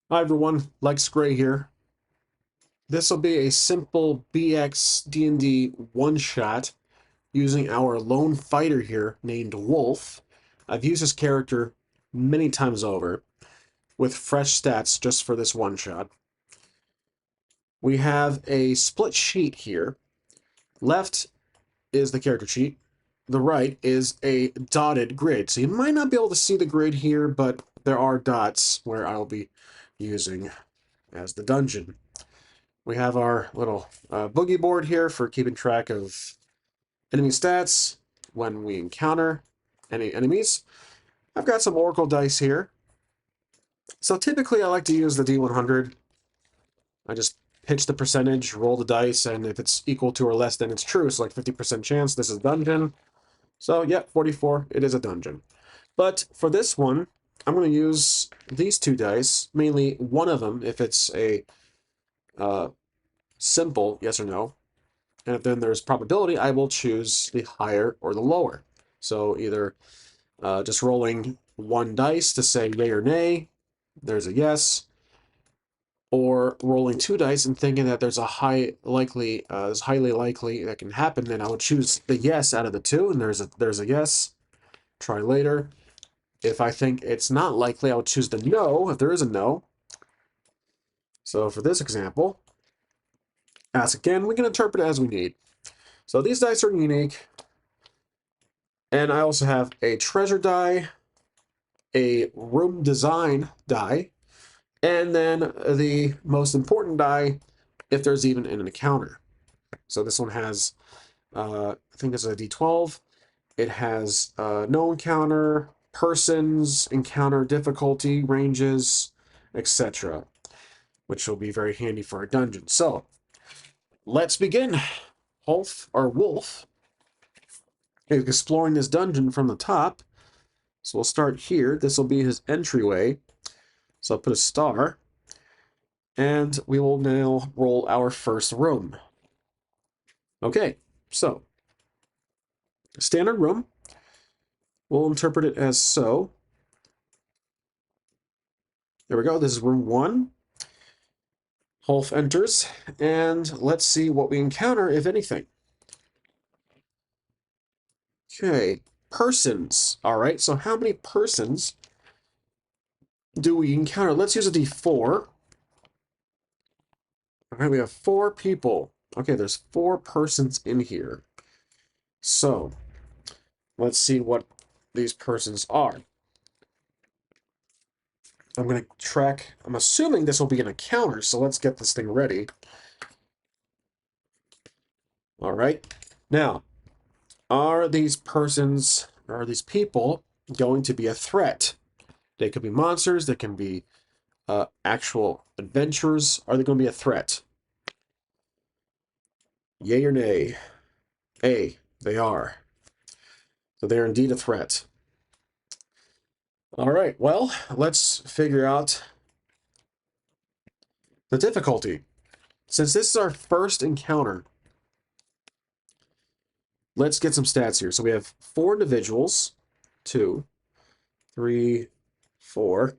Hi everyone, Lex Gray here. This will be a simple BX D&D one-shot using our lone fighter here named Wolf. I've used this character many times over with fresh stats just for this one-shot. We have a split sheet here. Left is the character sheet. The right is a dotted grid. So you might not be able to see the grid here, but there are dots where I'll be using as the dungeon. We have our little boogie board here for keeping track of enemy stats when we encounter any enemies. I've got some Oracle dice here. So typically I like to use the D100. I just pitch the percentage, roll the dice, and if it's equal to or less, then it's true. So like 50% chance this is dungeon. So yeah, 44, it is a dungeon. But for this one, I'm going to use these two dice, mainly one of them if it's a simple yes or no. And if then there's probability, I will choose the higher or the lower. So either just rolling one dice to say yay or nay, there's a yes, or rolling two dice and thinking that there's a is highly likely that can happen, then I would choose the yes out of the two, and there's a yes. Try later. If I think it's not likely, I would choose the no if there is a no. So for this example, ask again. We can interpret it as we need. So these dice are unique. And I also have a treasure die, a room design die, and then the most important die if there's even an encounter. So this one has, I think it's a D12. It has no encounter, persons, encounter difficulty, ranges, etc., which will be very handy for our dungeon. So let's begin. Wolf is exploring this dungeon from the top. So we'll start here. This will be his entryway. So I'll put a star. And we will now roll our first room. Okay, so standard room. We'll interpret it as so. There we go. This is room 1. Holf enters, and let's see what we encounter, if anything. Okay, persons. All right, so how many persons do we encounter? Let's use a D4. Okay, we have 4 people. Okay, there's 4 persons in here. So let's see what these persons are. I'm going to track. I'm assuming this will be an encounter, so let's get this thing ready. All right. Now, are these people going to be a threat? They could be monsters. They can be actual adventurers. Are they going to be a threat? Yay or nay? A, they are. So they are indeed a threat. All right. Well, let's figure out the difficulty. Since this is our first encounter, let's get some stats here. So we have 4 individuals, 2, 3, 4,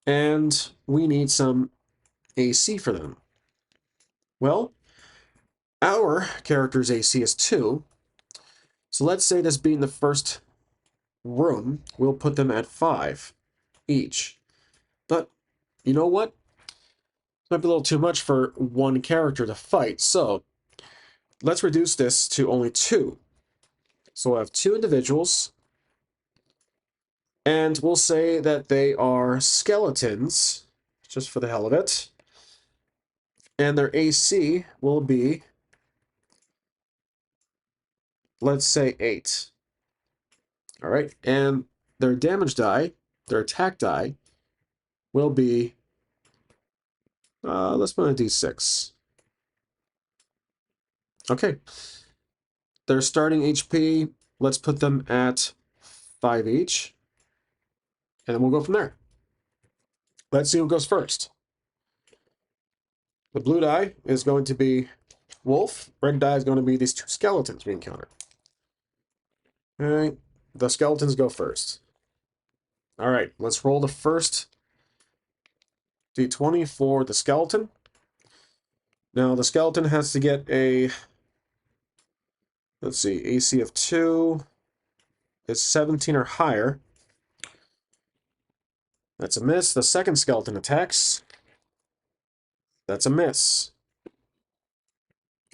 and we need some AC for them. Well, our character's AC is 2, so let's say this being the first room, we'll put them at 5 each. But you know what? It might be a little too much for one character to fight, so let's reduce this to only 2. So we'll have 2 individuals, and we'll say that they are skeletons, just for the hell of it. And their AC will be, let's say, 8. All right, and their damage die, their attack die, will be, let's put a D6. Okay, their starting HP, let's put them at 5 each, and then we'll go from there. Let's see who goes first. The blue die is going to be Wolf. Red die is going to be these 2 skeletons we encounter. All right, the skeletons go first. All right, let's roll the first D20 for the skeleton. Now the skeleton has to get a, let's see, AC of 2 is 17 or higher. That's a miss. The second skeleton attacks. That's a miss.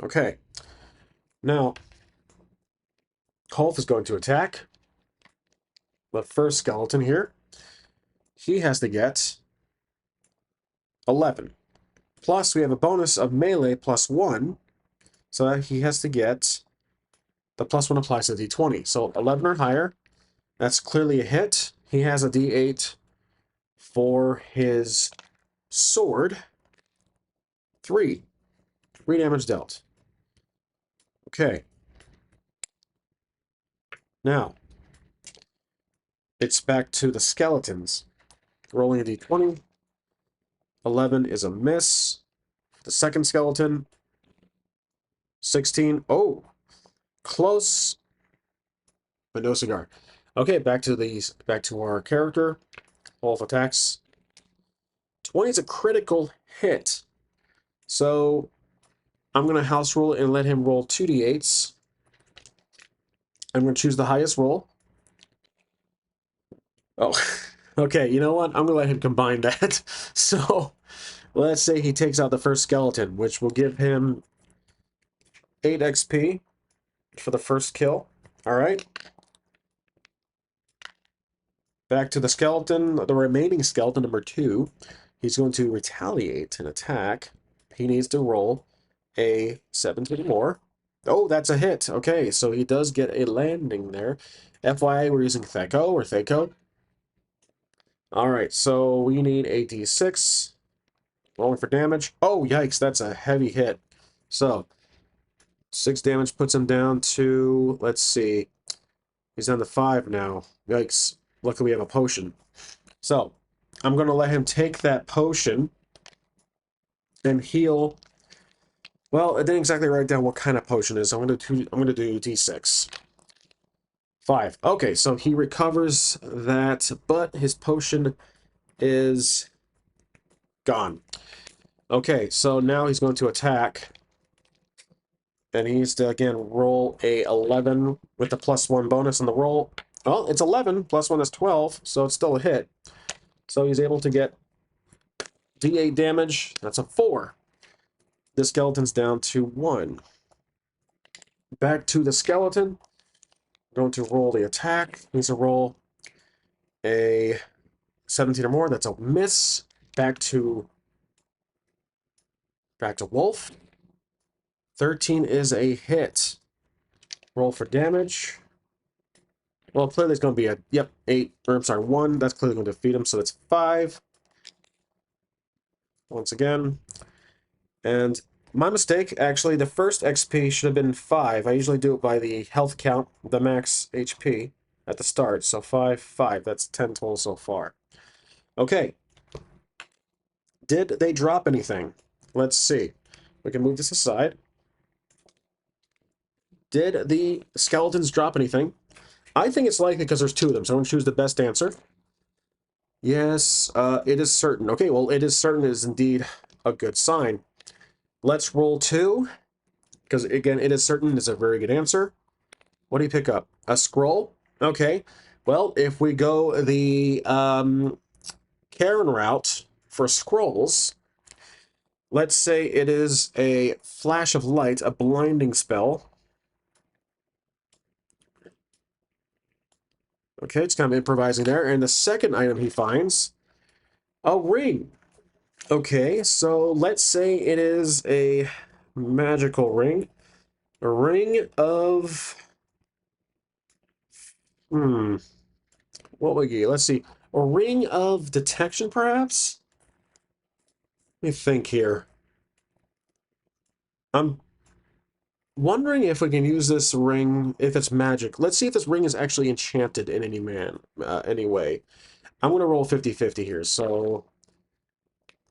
Okay. Now, Kolf is going to attack. The first skeleton here. He has to get 11. Plus, we have a bonus of melee plus 1. So that he has to get, the plus 1 applies to D20. So 11 or higher. That's clearly a hit. He has a D8 for his sword. 3. 3 damage dealt. Okay. Now, it's back to the skeletons. Rolling a D20. 11 is a miss. The second skeleton. 16. Oh, close, but no cigar. Okay, back to our character. Wolf attacks. 20 is a critical hit. So I'm going to house roll and let him roll 2d8s. I'm going to choose the highest roll. Oh, okay, you know what? I'm going to let him combine that. So let's say he takes out the first skeleton, which will give him 8 XP for the first kill. All right. Back to the skeleton, the remaining skeleton, number 2. He's going to retaliate and attack. He needs to roll a 17 or more. Oh, that's a hit. Okay, so he does get a landing there. FYI, we're using Theco or Theco. All right, so we need a D6. Rolling for damage. Oh, yikes, that's a heavy hit. So, 6 damage puts him down to, let's see, he's down to 5 now. Yikes. Luckily, we have a potion. So, I'm going to let him take that potion and heal. Well, it didn't exactly write down what kind of potion it is. I'm going to do D6. 5. Okay, so he recovers that, but his potion is gone. Okay, so now he's going to attack. And he needs to, again, roll a 11 with the +1 bonus on the roll. Well, it's 11, +1 is 12, so it's still a hit. So he's able to get D8 damage. That's a 4. The skeleton's down to 1. Back to the skeleton. Going to roll the attack. Needs to roll a 17 or more. That's a miss. Back to Wolf. 13 is a hit. Roll for damage. Well, clearly it's going to be a, yep, 8, or I'm sorry, 1. That's clearly going to defeat him, so that's 5. Once again. And my mistake, actually, the first XP should have been 5. I usually do it by the health count, the max HP at the start. So 5, 5. That's 10 total so far. Okay. Did they drop anything? Let's see. We can move this aside. Did the skeletons drop anything? I think it's likely because there's 2 of them, so I'm going to choose the best answer. Yes, it is certain. Okay, well, it is certain is indeed a good sign. Let's roll 2, because, again, it is certain is a very good answer. What do you pick up? A scroll? Okay. Well, if we go the Karen route for scrolls, let's say it is a flash of light, a blinding spell. Okay, it's kind of improvising there. And the second item he finds, a ring. Okay, so let's say it is a magical ring. A ring of... what would you... Let's see. A ring of detection, perhaps? Let me think here. I'm wondering if we can use this ring, if it's magic. Let's see if this ring is actually enchanted in any way. I'm going to roll 50-50 here, so...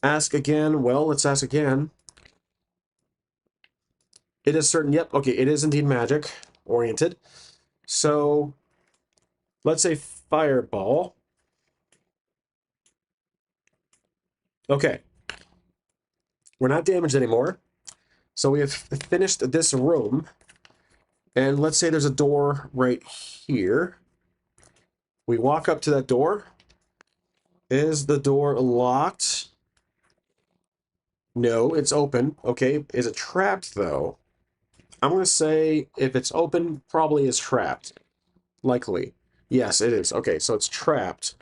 Ask again. Well, let's ask again. It is certain. Yep. Okay. It is indeed magic oriented. So let's say fireball. Okay. We're not damaged anymore. So we have finished this room. And let's say there's a door right here. We walk up to that door. Is the door locked? No, it's open. Okay, is it trapped though? I'm going to say if it's open, probably is trapped. Likely. Yes, it is. Okay, so it's trapped.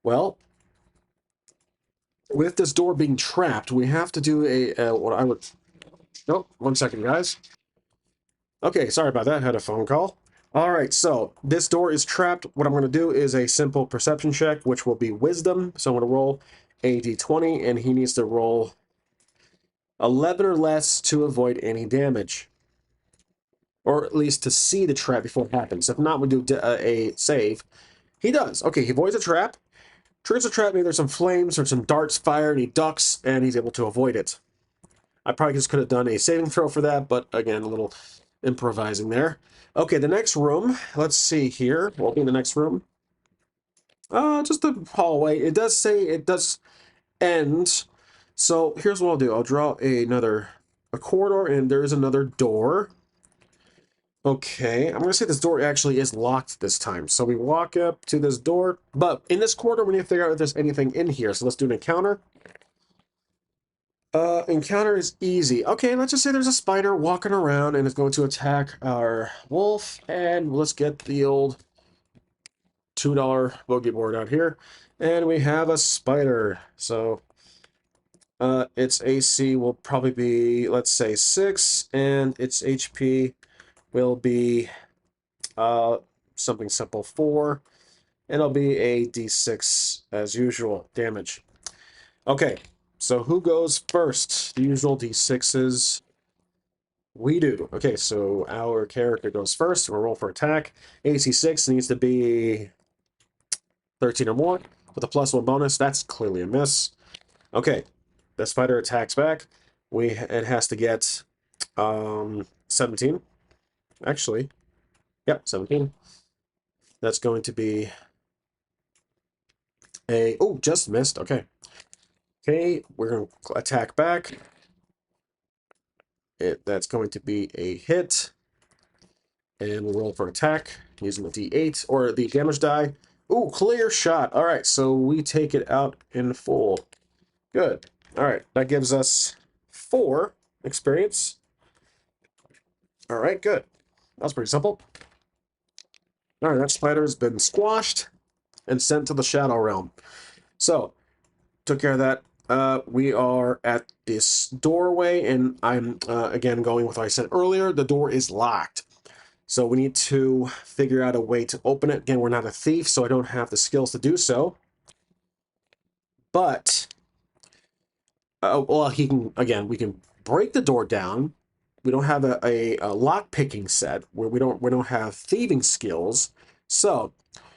Well, with this door being trapped, we have to do what I would... Oh, 1 second, guys. Okay, sorry about that. I had a phone call. All right, so this door is trapped. What I'm going to do is a simple perception check, which will be wisdom. So I'm going to roll a d20, and he needs to roll 11 or less to avoid any damage. Or at least to see the trap before it happens. If not, we do a save. He does. Okay, he avoids a trap. Triggers a trap, maybe there's some flames or some darts fired, and he ducks, and he's able to avoid it. I probably just could have done a saving throw for that, but again, a little improvising there. Okay, the next room. Let's see here. We'll be in the next room. Just a hallway. It does say it does end. So here's what I'll do. I'll draw a corridor, and there is another door. Okay, I'm going to say this door actually is locked this time. So we walk up to this door, but in this corridor, we need to figure out if there's anything in here. So let's do an encounter. Encounter is easy. Okay, let's just say there's a spider walking around and it's going to attack our wolf. And let's get the old $2 bogey board out here. And we have a spider. So its AC will probably be, let's say, 6, and its HP will be something simple, 4, and it'll be a d6 as usual damage. Okay, so who goes first? The usual d6s. We do. Okay, so our character goes first. We'll roll for attack. AC 6 needs to be 13 or more with a +1 bonus. That's clearly a miss. Okay, the spider attacks back. It has to get 17. Actually, yep, 17. That's going to be oh, just missed. Okay. Okay, we're going to attack back. That's going to be a hit. And we'll roll for attack using the d8 or the damage die. Ooh, clear shot. All right, so we take it out in full. Good. All right, that gives us 4 experience. All right, good. That was pretty simple. All right, that spider's been squashed and sent to the Shadow Realm. So, took care of that. We are at this doorway, and I'm, again, going with what I said earlier. The door is locked. So we need to figure out a way to open it. Again, we're not a thief, so I don't have the skills to do so. But, well, we can break the door down. We don't have a lock-picking set where we don't have thieving skills. So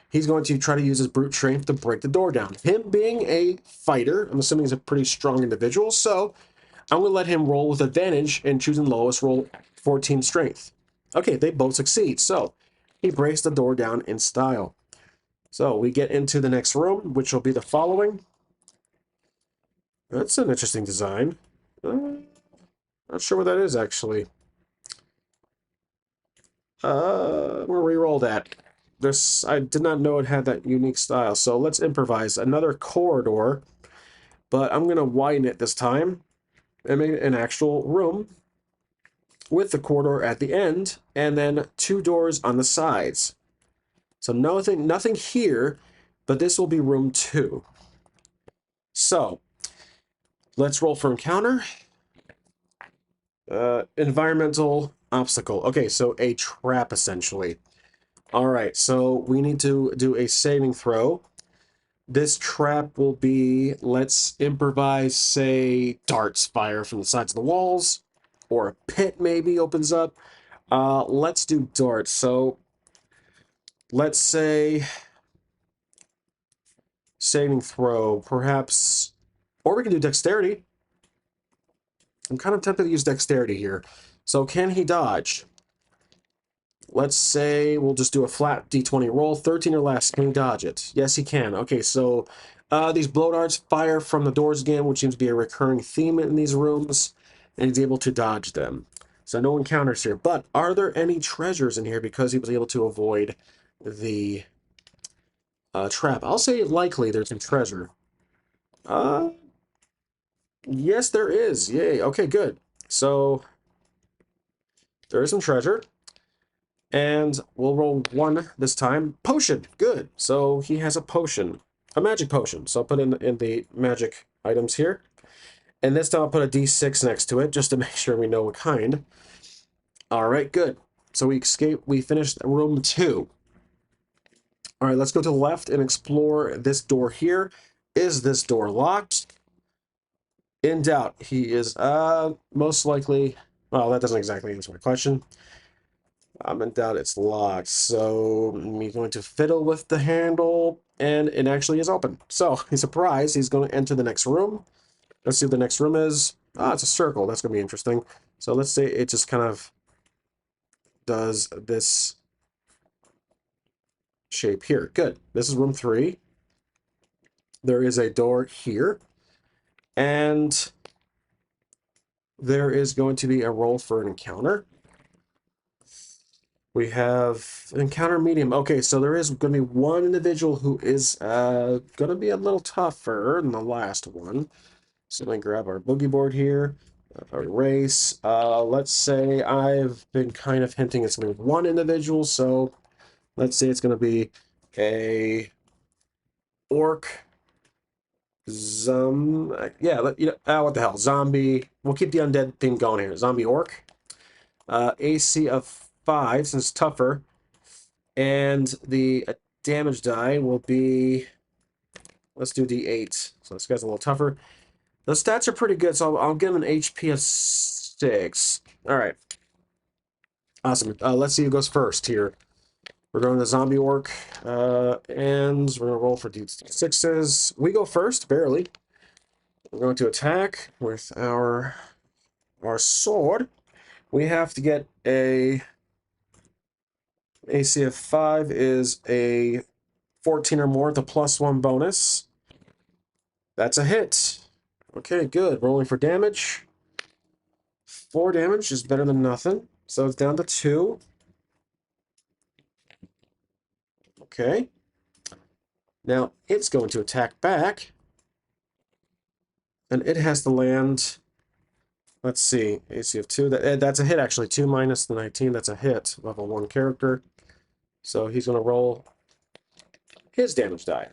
he's going to try to use his brute strength to break the door down. Him being a fighter, I'm assuming he's a pretty strong individual, so I'm going to let him roll with advantage and choosing lowest, roll 14 strength. Okay, they both succeed, so he breaks the door down in style. So we get into the next room, which will be the following. That's an interesting design. Not sure what that is, actually. We'll re-roll that. I did not know it had that unique style, so let's improvise. Another corridor, but I'm going to widen it this time and make it an actual room with the corridor at the end, and then 2 doors on the sides. So nothing here, but this will be room 2. So, let's roll for encounter. Environmental obstacle. Okay, so a trap, essentially. All right, so we need to do a saving throw. This trap will be, let's improvise, say, darts fire from the sides of the walls, or a pit maybe opens up. Let's do darts. So, let's say saving throw, perhaps, or we can do dexterity. I'm kind of tempted to use dexterity here. So can he dodge? let's say we'll just do a flat d20 roll, 13 or less. Can he dodge it? Yes, he can. Okay, so these blow darts fire from the doors again, which seems to be a recurring theme in these rooms, and he's able to dodge them. So no encounters here. But are there any treasures in here because he was able to avoid the trap? I'll say likely there's some treasure. Yes, there is. Yay. Okay, good. So there is some treasure. And we'll roll 1 this time. Potion. Good. So he has a potion. A magic potion. So I'll put in the magic items here. And this time I'll put a d6 next to it just to make sure we know what kind. All right, good. So we escaped. We finished room 2. All right, let's go to the left and explore this door here. Is this door locked? In doubt, he is most likely... Well, that doesn't exactly answer my question. I'm in doubt it's locked, so I'm going to fiddle with the handle, and it actually is open. So, he's surprised. He's going to enter the next room. Let's see what the next room is. Ah, it's a circle. That's going to be interesting. So, let's say it just kind of does this shape here. Good. This is room 3. There is a door here, and there is going to be a roll for an encounter. We have encounter medium. Okay, so there is going to be one individual who is going to be a little tougher than the last one. So let me grab our boogie board here. Erase. Let's say I've been kind of hinting it's going to be one individual. So let's say it's going to be a orc. Yeah, what the hell? Zombie. We'll keep the undead theme going here. Zombie orc. AC of 5, since it's tougher. And the damage die will be, let's do d8. So this guy's a little tougher. The stats are pretty good, so I'll give him an HP of 6. All right. Awesome. Let's see who goes first here. We're going to zombie orc, and we're going to roll for d6s. We go first, barely. We're going to attack with our sword. We have to get a AC of 5 is a 14 or more with a +1 bonus. That's a hit. Okay, good. Rolling for damage. 4 damage is better than nothing. So it's down to 2. Okay. Now it's going to attack back. And it has to land... Let's see. AC of 2. That's a hit, actually. 2 minus the 19. That's a hit. Level 1 character. So he's going to roll his damage die.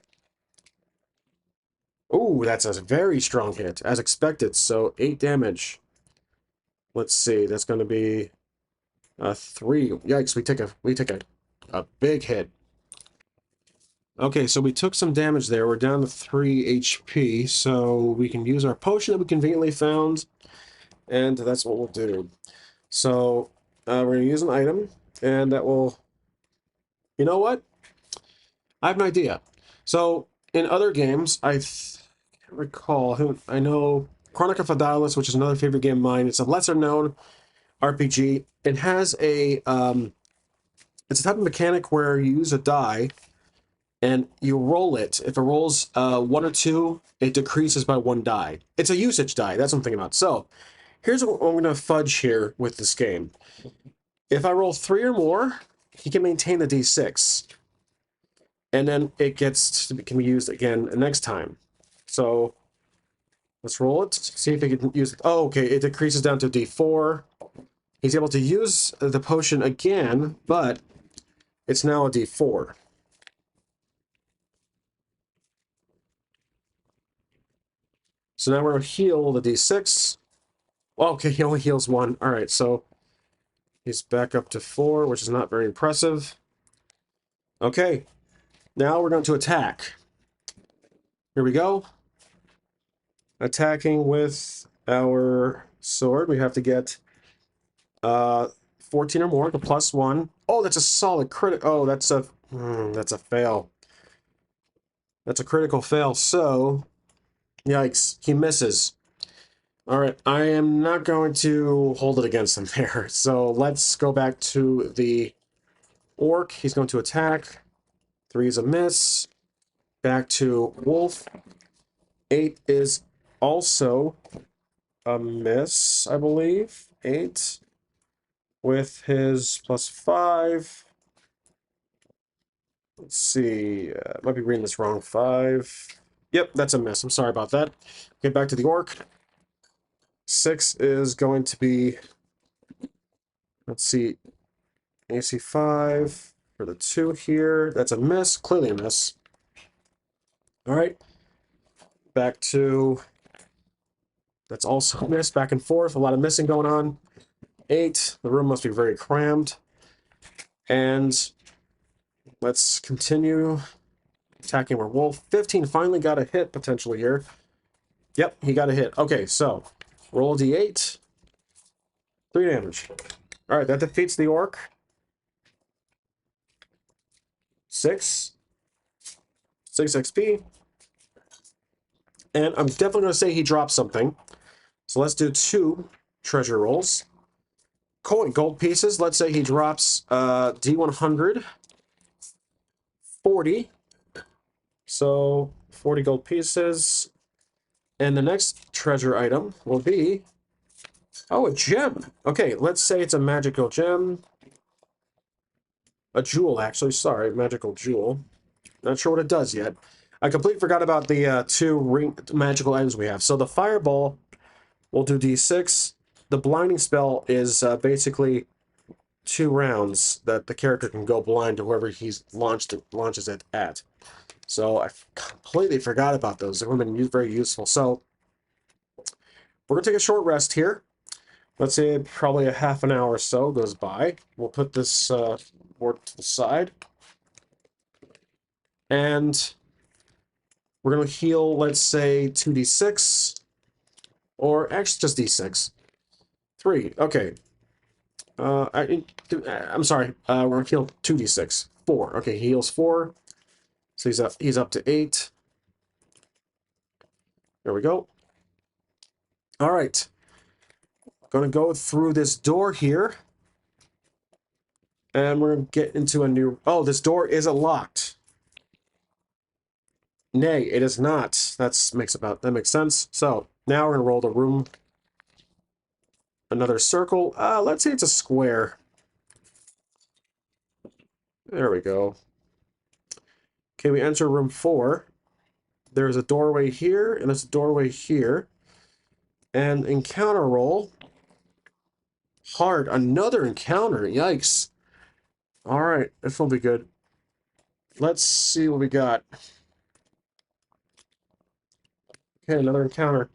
Ooh, that's a very strong hit, as expected. So 8 damage. Let's see. That's going to be 3. Yikes! We take a big hit. Okay, so we took some damage there. We're down to 3 HP, so we can use our potion that we conveniently found, and that's what we'll do. So we're going to use an item, and that will... You know what? I have an idea. So in other games, I can't recall. I know Chronica Fadalis, which is another favorite game of mine. It's a lesser-known RPG. It has a... it's a type of mechanic where you use a die, and you roll it. If it rolls 1 or 2, it decreases by 1 die. It's a usage die. That's what I'm thinking about. So here's what I'm going to fudge here with this game. If I roll 3 or more, he can maintain the d6. And then it can be used again next time. So let's roll it. See if he can use it. Oh, okay. It decreases down to d4. He's able to use the potion again, but it's now a d4. So now we're going to heal the d6. Well, okay, he only heals 1. All right, so he's back up to 4, which is not very impressive. Okay, now we're going to attack. Here we go. Attacking with our sword. We have to get 14 or more, the +1. Oh, that's a solid crit. Oh, that's a fail. That's a critical fail. So, yikes, he misses. All right, I am not going to hold it against him there. So let's go back to the Orc, he's going to attack. 3 is a miss. Back to Wolf. 8 is also a miss, I believe. 8 with his +5. Let's see. Might be reading this wrong. 5. Yep, that's a miss. I'm sorry about that. Get back to the Orc. 6 is going to be, let's see, AC 5 for the 2 here. That's a miss. Clearly a miss. All right. Back to, that's also a miss. Back and forth. A lot of missing going on. 8. The room must be very crammed. And let's continue attacking our wolf. 15 finally got a hit potentially here. Yep, he got a hit. Okay, so roll a d8. 3 damage. All right, that defeats the orc. 6 XP. And I'm definitely going to say he dropped something. So let's do 2 treasure rolls. Gold pieces. Let's say he drops D100. 40. So 40 gold pieces. And the next treasure item will be, oh, a gem. Okay, let's say it's a magical gem. A jewel, actually. Sorry, magical jewel. Not sure what it does yet. I completely forgot about the 2 magical items we have. So the fireball will do D6. The blinding spell is basically 2 rounds that the character can go blind to whoever he's launches it at. So I completely forgot about those. They would have been very useful. So we're going to take a short rest here. Let's say probably a half an hour or so goes by. We'll put this board to the side. And we're going to heal, let's say, 2d6. Or actually just d6. 3. Okay. I'm sorry. We're going to heal 2d6. 4. Okay, he heals 4. So he's up to 8. There we go. All right. Going to go through this door here. And we're going to get into a new... Oh, this door isn't locked. Nay, it is not. That makes sense. So, now we're going to roll the room. Another circle. Let's say it's a square. There we go. Okay, we enter room 4. There's a doorway here, and there's a doorway here. And encounter roll. Hard. Another encounter. Yikes. Alright, this will be good. Let's see what we got. Okay, another encounter.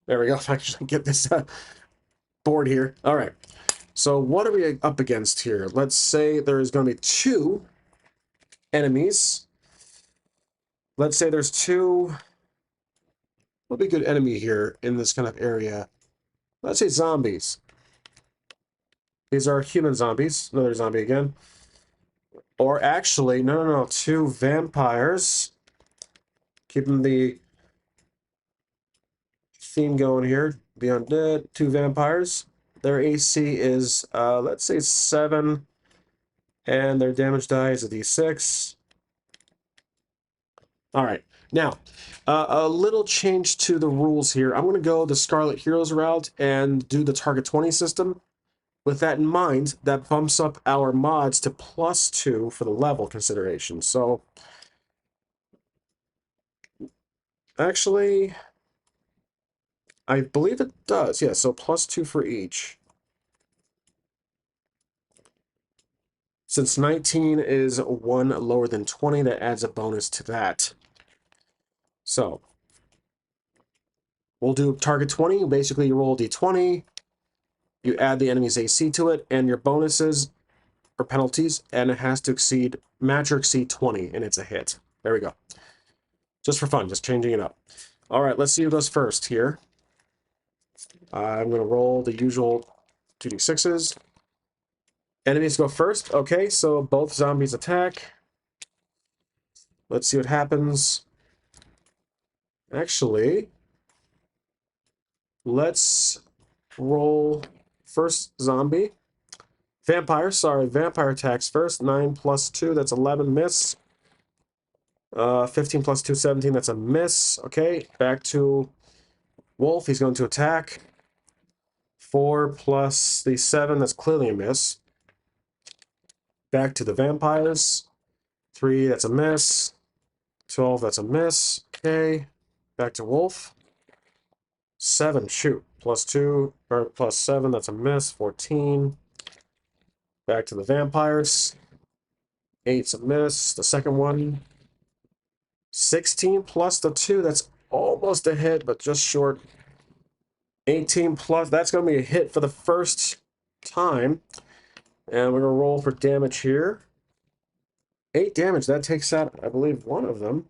There we go. If I can get this board here. Alright. So what are we up against here? Let's say there's going to be 2 enemies. Let's say there's 2... What would be a good enemy here in this kind of area? Let's say zombies. These are human zombies. Another zombie again. Or actually, no. 2 vampires. Keeping the theme going here. The undead. 2 vampires. Their AC is, let's say 7. And their damage die is a d6. Alright. Now, a little change to the rules here. I'm going to go the Scarlet Heroes route and do the target 20 system. With that in mind, that bumps up our mods to +2 for the level consideration. So, actually, I believe it does. Yeah, so +2 for each. Since 19 is 1 lower than 20, that adds a bonus to that. So, we'll do target 20. Basically, you roll a d20, you add the enemy's AC to it, and your bonuses or penalties, and it has to match or exceed 20, and it's a hit. There we go. Just for fun, just changing it up. All right, let's see who goes first here. I'm going to roll the usual 2d6s. Enemies go first. Okay, so both zombies attack. Let's see what happens. Actually, let's roll First zombie. Vampire, sorry, vampire attacks first. 9 plus 2, that's 11, miss. 15 plus 2, 17, that's a miss. Okay, back to wolf, he's going to attack. 4 plus the 7, that's clearly a miss. Back to the vampires. 3, that's a miss. 12, that's a miss. Okay, back to wolf. 7, shoot. Plus 2, or plus 7, that's a miss. 14. Back to the vampires. 8's a miss. The second one. 16 plus the 2, that's almost a hit, but just short. 18 plus, that's going to be a hit for the first time. And we're going to roll for damage here. 8 damage, that takes out, I believe, one of them.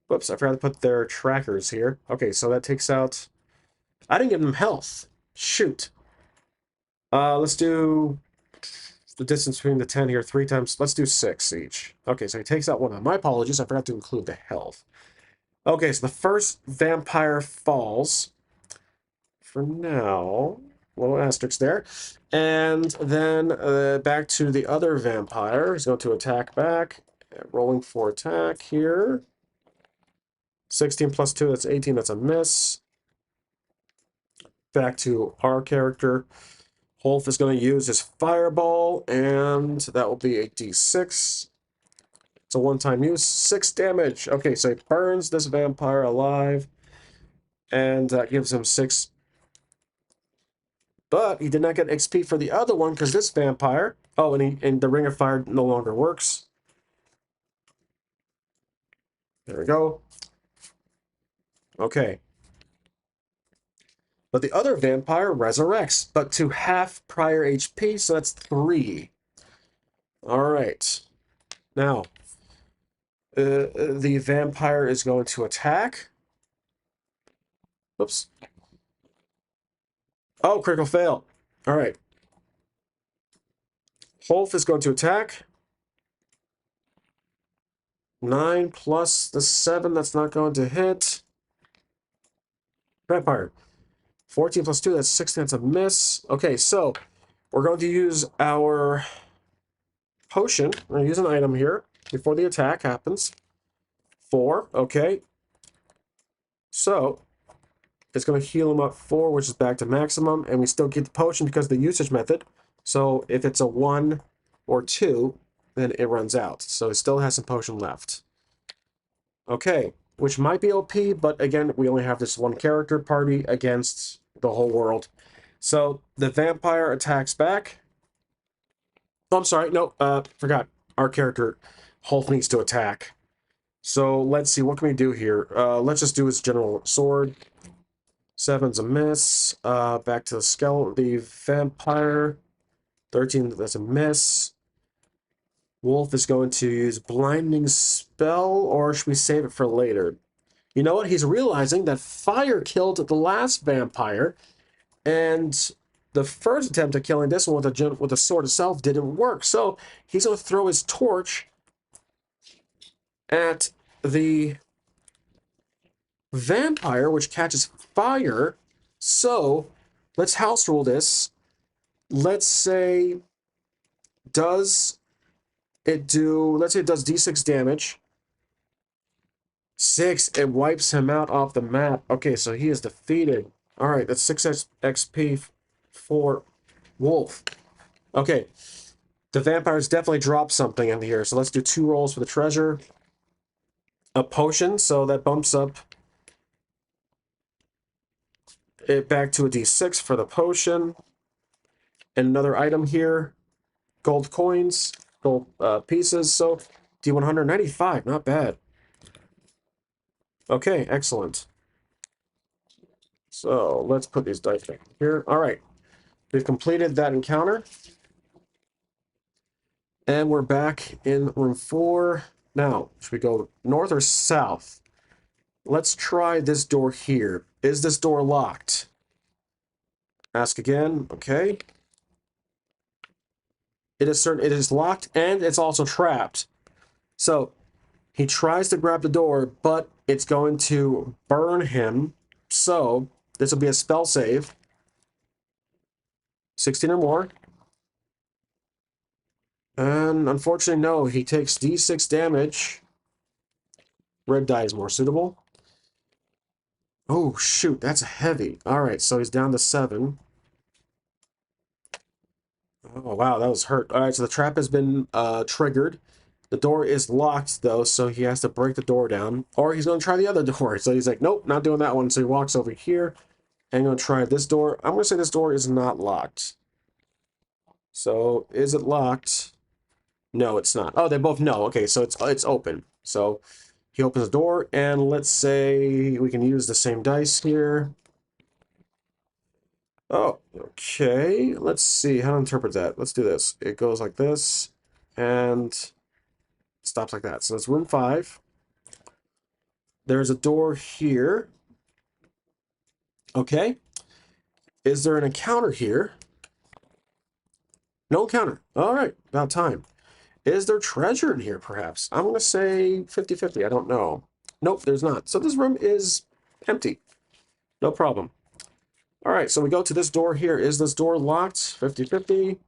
Whoops, I forgot to put their trackers here. Okay, so that takes out... I didn't give them health. Shoot. Let's do the distance between the 10 here 3 times. Let's do 6 each. Okay, so he takes out one of them. My apologies, I forgot to include the health. Okay, so the first vampire falls. For now, little asterisk there. And then back to the other vampire. He's going to attack back. Rolling for attack here. 16 plus 2, that's 18, that's a miss. Back to our character. Wolf is going to use his fireball, and that will be a d6. It's a one-time use. 6 damage. Okay, so he burns this vampire alive, and that gives him 6. But he did not get XP for the other one because this vampire... Oh, and the Ring of Fire no longer works. There we go. Okay. But the other vampire resurrects, but to half prior HP, so that's 3. All right. Now, the vampire is going to attack. Oops. Oh, critical fail. All right. Wolf is going to attack. 9 plus the 7, that's not going to hit. Vampire. 14 plus 2, that's 16, that's a miss. Okay, so we're going to use our potion. We're going to use an item here before the attack happens. 4, okay. So it's going to heal him up 4, which is back to maximum, and we still get the potion because of the usage method. So if it's a 1 or 2, then it runs out. So it still has some potion left. Okay, which might be OP, but again, we only have this one character party against the whole world. So the vampire attacks back. Oh, I'm sorry, no, forgot. Our character, Wolf, needs to attack. So let's see, what can we do here? Let's just do his general sword. 7's a miss. Back to the skeleton, the vampire. 13, that's a miss. Wolf is going to use blinding spell, or should we save it for later? You know what? He's realizing that fire killed the last vampire, and the first attempt at killing this one with the sword itself didn't work. So he's going to throw his torch at the vampire, which catches fire. So let's house rule this. Let's say, let's say it does d6 damage. 6, it wipes him out off the map. Okay, so he is defeated. All right, that's 6 XP for Wolf. Okay, the vampires definitely dropped something in here. So let's do 2 rolls for the treasure. A potion, so that bumps up it back to a d6 for the potion. And another item here, gold coins, gold pieces. So D195, not bad. Okay, excellent. So let's put these dice back here. All right, we've completed that encounter. And we're back in room 4. Now, should we go north or south? Let's try this door here. Is this door locked? Ask again. Okay. It is locked, and it's also trapped. So he tries to grab the door, but it's going to burn him. So this will be a spell save. 16 or more. And unfortunately, no, he takes D6 damage. Red die is more suitable. Oh, shoot, that's heavy. All right, so he's down to 7. Oh, wow, that was hurt. All right, so the trap has been triggered. The door is locked, though, so he has to break the door down. Or he's going to try the other door. So he's like, nope, not doing that one. So he walks over here and going to try this door. I'm going to say this door is not locked. So is it locked? No, it's not. Oh, they both know. Okay, so it's open. So he opens the door, and let's say we can use the same dice here. Oh, okay. Let's see how to interpret that. Let's do this. It goes like this, and stops like that. So it's room 5. There's a door here. Okay. Is there an encounter here? No encounter. All right, about time. Is there treasure in here, perhaps? I'm going to say 50-50. I don't know. Nope, there's not. So this room is empty. No problem. All right, so we go to this door here. Is this door locked? 50-50.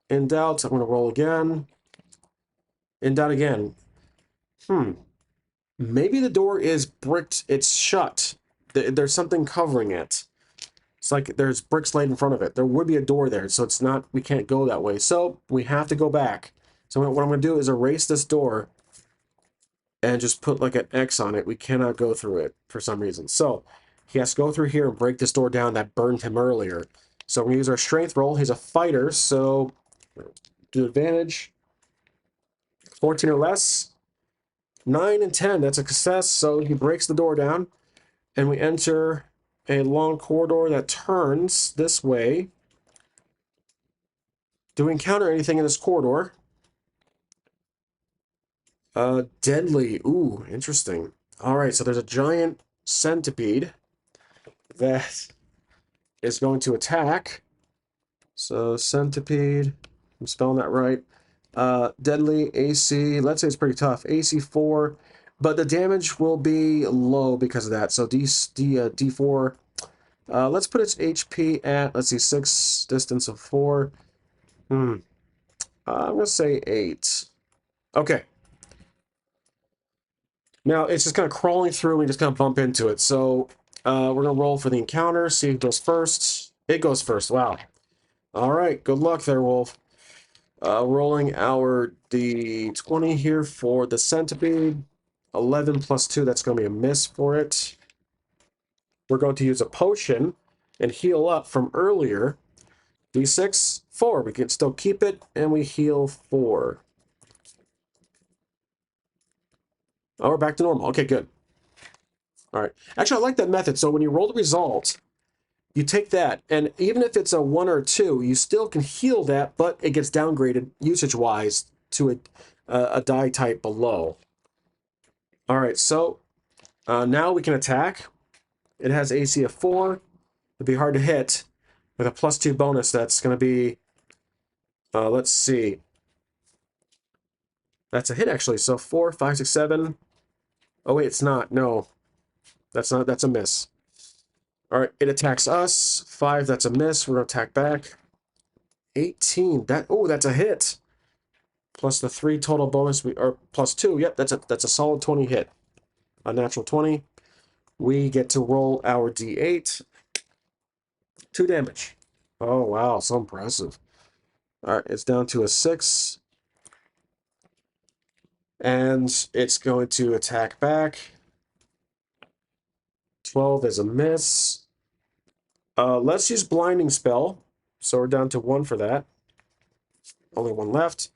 In doubt, I'm going to roll again. In doubt again. Maybe the door is bricked. It's shut. There's something covering it. It's like there's bricks laid in front of it. There would be a door there, so it's not, we can't go that way. So we have to go back. So what I'm going to do is erase this door and just put like an X on it. We cannot go through it for some reason. So he has to go through here and break this door down that burned him earlier. So we're going to use our strength roll. He's a fighter, so do advantage. 14 or less. 9 and 10, that's a success. So he breaks the door down, and we enter a long corridor that turns this way. Do we encounter anything in this corridor? Deadly. Ooh, interesting. All right, so there's a giant centipede that is going to attack. So centipede, I'm spelling that right. Deadly AC, let's say it's pretty tough. AC 4, but the damage will be low because of that. So D4. Let's put its HP at, let's see, 6, distance of 4. I'm going to say 8. Okay. Now, it's just kind of crawling through, and we just kind of bump into it. So, we're going to roll for the encounter, see who goes first. It goes first, wow. All right, good luck there, Wolf. Rolling our D20 here for the centipede. 11 plus 2, that's going to be a miss for it. We're going to use a potion and heal up from earlier. D6, 4. We can still keep it, and we heal 4. Oh, we're back to normal. Okay, good. All right. Actually, I like that method. So when you roll the result, you take that, and even if it's a 1 or 2, you still can heal that, but it gets downgraded usage-wise to a die type below. All right, so now we can attack. It has AC of 4. It'd be hard to hit with a +2 bonus. That's going to be, let's see. That's a hit, actually. So 4, 5, 6, 7. Oh, wait, it's not. No, that's not. That's a miss. All right, it attacks us. 5, that's a miss. We're going to attack back. 18. That's a hit. Plus the 3 total bonus, or plus 2. Yep, that's a solid 20 hit. A natural 20. We get to roll our D8. 2 damage. Oh, wow, so impressive. All right, it's down to a 6. And it's going to attack back. 12 is a miss. Let's use Blinding Spell. So we're down to 1 for that. Only 1 left.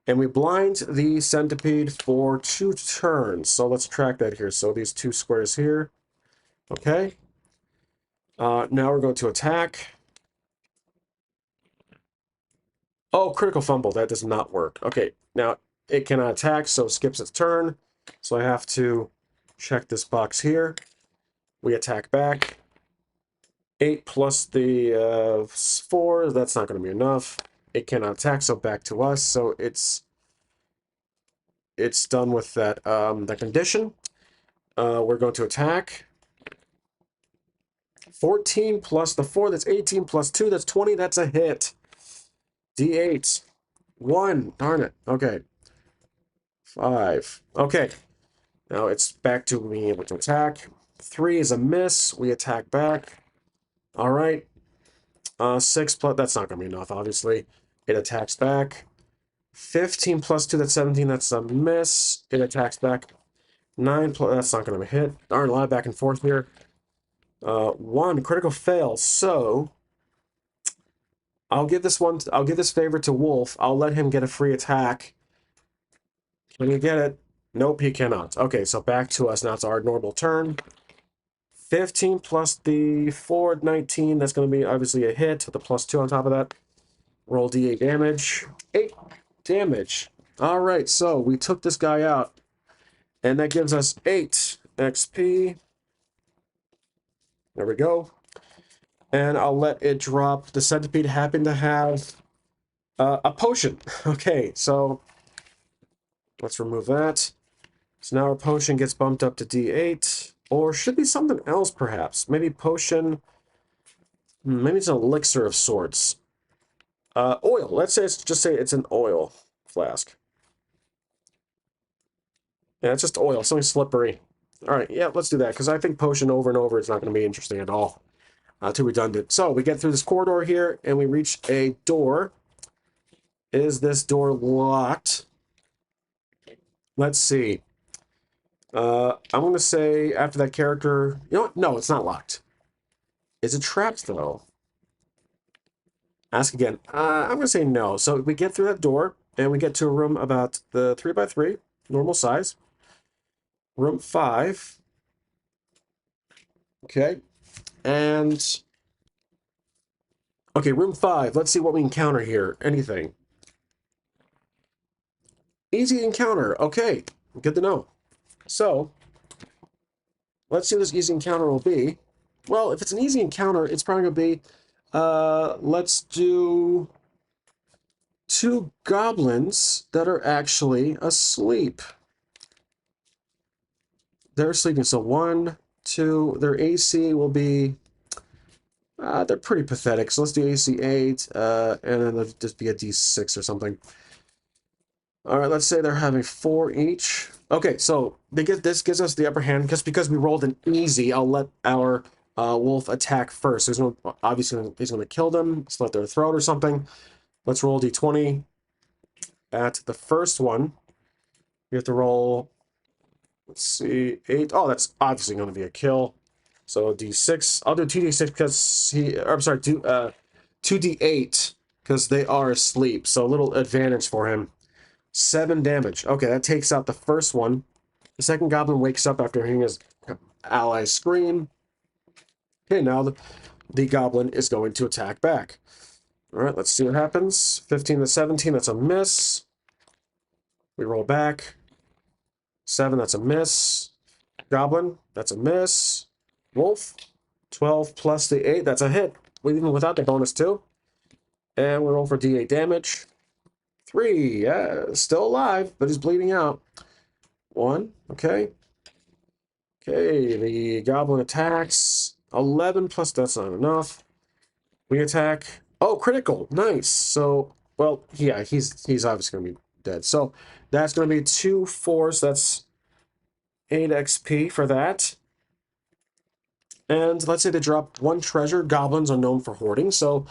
And we blind the centipede for 2 turns. So let's track that here. So these 2 squares here. Okay. Now we're going to attack. Oh, critical fumble. That does not work. Okay. Now it cannot attack, so it skips its turn. So I have to check this box here. We attack back. 8 plus the 4. That's not going to be enough. It cannot attack, so back to us. So it's done with that that condition. We're going to attack. 14 plus the 4, that's 18 plus 2, that's 20, that's a hit. D8. 1, darn it. Okay. 5. Okay. Now it's back to being able to attack. 3 is a miss. We attack back. All right. 6 plus, that's not going to be enough, obviously. It attacks back. 15 plus 2, that's 17, that's a miss. It attacks back. 9 plus, that's not going to hit. Darn, a lot of back and forth here. 1, critical fail. So, I'll give this favor to Wolf. I'll let him get a free attack. Can you get it? Nope, he cannot. Okay, so back to us. Now it's our normal turn. 15 plus the 4, 19. That's going to be obviously a hit with a plus 2 on top of that. Roll D8 damage. 8 damage. All right, so we took this guy out. And that gives us 8 XP. There we go. And I'll let it drop. The centipede happened to have a potion. Okay, so let's remove that. So now our potion gets bumped up to D8. Or should be something else, perhaps. Maybe potion. Maybe it's an elixir of sorts. Oil. Let's say just say it's an oil flask. Yeah, it's just oil. Something slippery. All right, yeah, let's do that. Because I think potion over and over is not going to be interesting at all. Too redundant. So we get through this corridor here, and we reach a door. Is this door locked? Let's see. I'm going to say after that character... You know what? No, it's not locked. Is it trapped, though? Ask again. I'm going to say no. So we get through that door, and we get to a room about the 3x3, normal size. Room 5. Okay. And... Okay, room 5. Let's see what we encounter here. Anything. Easy encounter. Okay, good to know. So, let's see what this easy encounter will be. Well, if it's an easy encounter, it's probably going to be, let's do 2 goblins that are actually asleep. They're sleeping, so 1, 2, their AC will be, they're pretty pathetic, so let's do AC 8, and then it'll just be a D6 or something. All right, let's say they're having 4 each. Okay, so this gives us the upper hand because we rolled an easy. I'll let our wolf attack first. He's going to kill them, slit their throat or something. Let's roll D20 at the first one. We have to roll. Let's see, 8. Oh, that's obviously going to be a kill. So D6. I'll do 2D6 because I'm sorry, 2D8 because they are asleep. So a little advantage for him. 7 damage. Okay, that takes out the first one. The second goblin wakes up after hearing his ally scream. Okay, now the goblin is going to attack back. All right, let's see what happens. 15 to 17, that's a miss. We roll back. 7, that's a miss. Goblin, that's a miss. Wolf, 12 plus the 8, that's a hit. Even without the bonus too. And we roll for D8 damage. 3, yeah, still alive, but he's bleeding out. 1, okay. Okay, the goblin attacks. 11 plus, that's not enough. We attack. Oh, critical, nice. So, well, yeah, he's obviously going to be dead. So, that's going to be 2 4s, that's 8 XP for that. And let's say they drop 1 treasure. Goblins are known for hoarding, so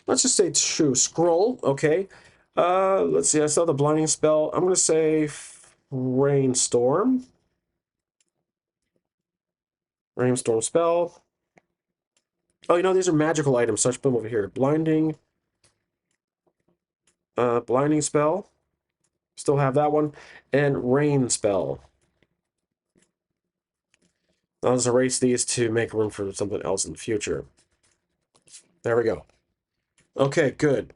let's just say 2. Scroll, okay. Let's see, I saw the blinding spell. I'm going to say Rainstorm. Rainstorm spell. Oh, you know, these are magical items, so I should put them over here. Blinding. Blinding spell. Still have that one. And rain spell. I'll just erase these to make room for something else in the future. There we go. Okay, good.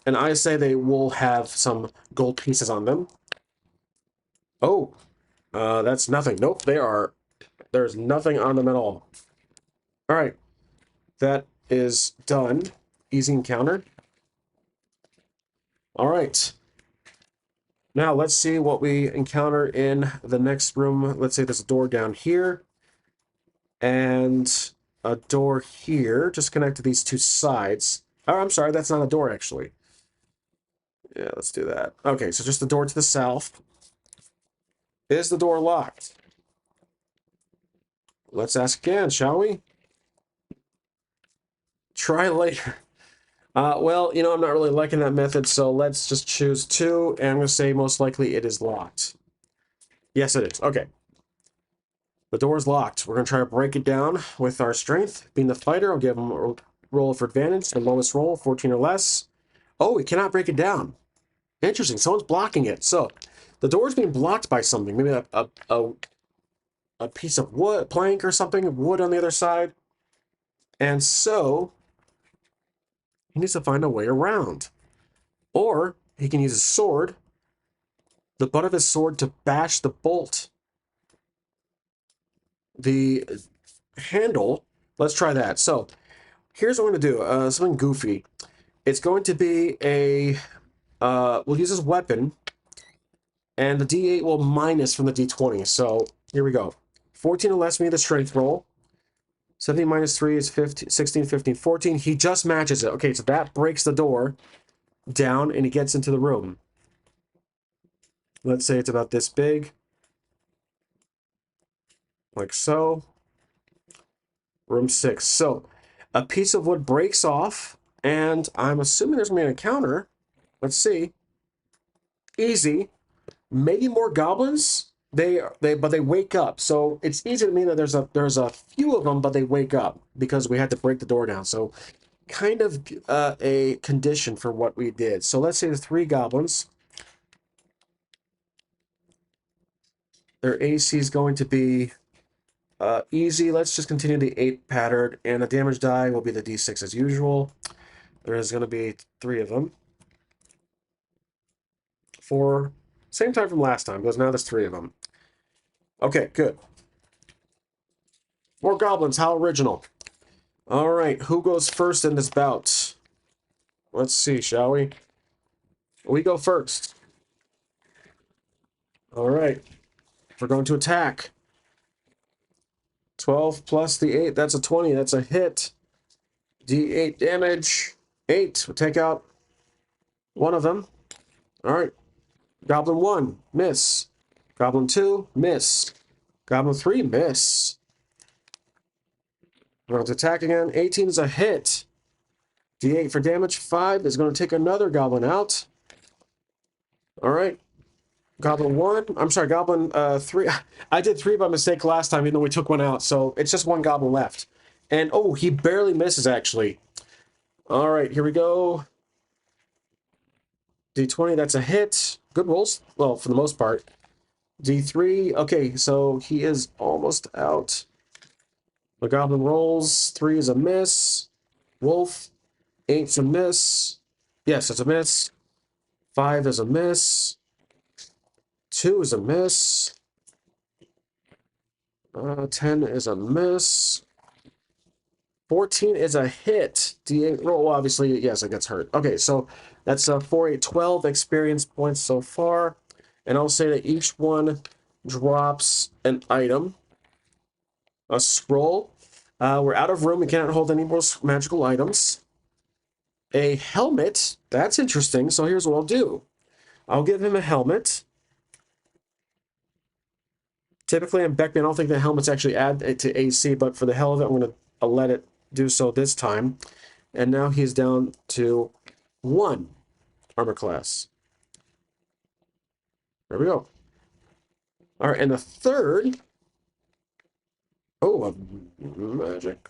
And I say they will have some gold pieces on them. Oh, that's nothing. Nope, there's nothing on them at all. All right, that is done. Easy encounter. All right. Now let's see what we encounter in the next room. Let's say there's a door down here. And a door here. Just connect to these two sides. Oh, I'm sorry, that's not a door, actually. Yeah, let's do that. Okay, so just the door to the south. Is the door locked? Let's ask again, shall we? Try later. Well, you know, I'm not really liking that method, so let's just choose 2, and I'm going to say most likely it is locked. Yes, it is. Okay. The door is locked. We're going to try to break it down with our strength. Being the fighter, I'll give him a roll for advantage. The lowest roll, 14 or less. Oh, we cannot break it down. Interesting. Someone's blocking it. So, the door is being blocked by something. Maybe a piece of wood, plank or something, wood on the other side. And so, he needs to find a way around. Or, he can use his sword, the butt of his sword, to bash the bolt. The handle, let's try that. So, here's what I'm going to do. Something goofy. It's going to be a, we'll use this weapon, and the D8 will minus from the D20. So, here we go. 14 or less me the strength roll. 17 minus 3 is 15, 16, 15, 14. He just matches it. Okay, so that breaks the door down, and he gets into the room. Let's say it's about this big. Like so. Room 6. So, a piece of wood breaks off, and I'm assuming there's going to be an encounter. Let's see. Easy. Maybe more goblins. But they wake up. So it's easy to mean that there's a few of them, but they wake up because we had to break the door down. So kind of a condition for what we did. So let's say the 3 goblins. Their AC is going to be easy. Let's just continue the 8 pattern, and the damage die will be the D6 as usual. There is going to be 3 of them. 4, same time from last time, because now there's 3 of them. Okay, good. 4 goblins, how original. All right, who goes first in this bout? Let's see, shall we? We go first. All right, we're going to attack. 12 plus the 8, that's a 20, that's a hit. D8 damage, 8, we'll take out one of them. All right, Goblin 1, miss. Goblin 2, miss. Goblin 3, miss. We're going to attack again. 18 is a hit. D8 for damage. 5 is going to take another goblin out. All right. Goblin 1. I'm sorry, Goblin 3. I did 3 by mistake last time, even though we took one out. So it's just 1 goblin left. And, oh, he barely misses, actually. All right, here we go. D20, that's a hit. Good rolls. Well, for the most part. D3. Okay, so he is almost out. The goblin rolls. 3 is a miss. Wolf. 8's a miss. Yes, it's a miss. 5 is a miss. 2 is a miss. 10 is a miss. 14 is a hit. D8 roll. Well, obviously, yes, it gets hurt. Okay, so that's 4, 8, 12 experience points so far. And I'll say that each one drops an item. A scroll. We're out of room. We cannot hold any more magical items. A helmet. That's interesting. So here's what I'll do. I'll give him a helmet. Typically in Beckman, I don't think the helmets actually add it to AC, but for the hell of it, I'm going to let it do so this time. And now he's down to 1 armor class. There we go. All right, and the third... Oh, a magic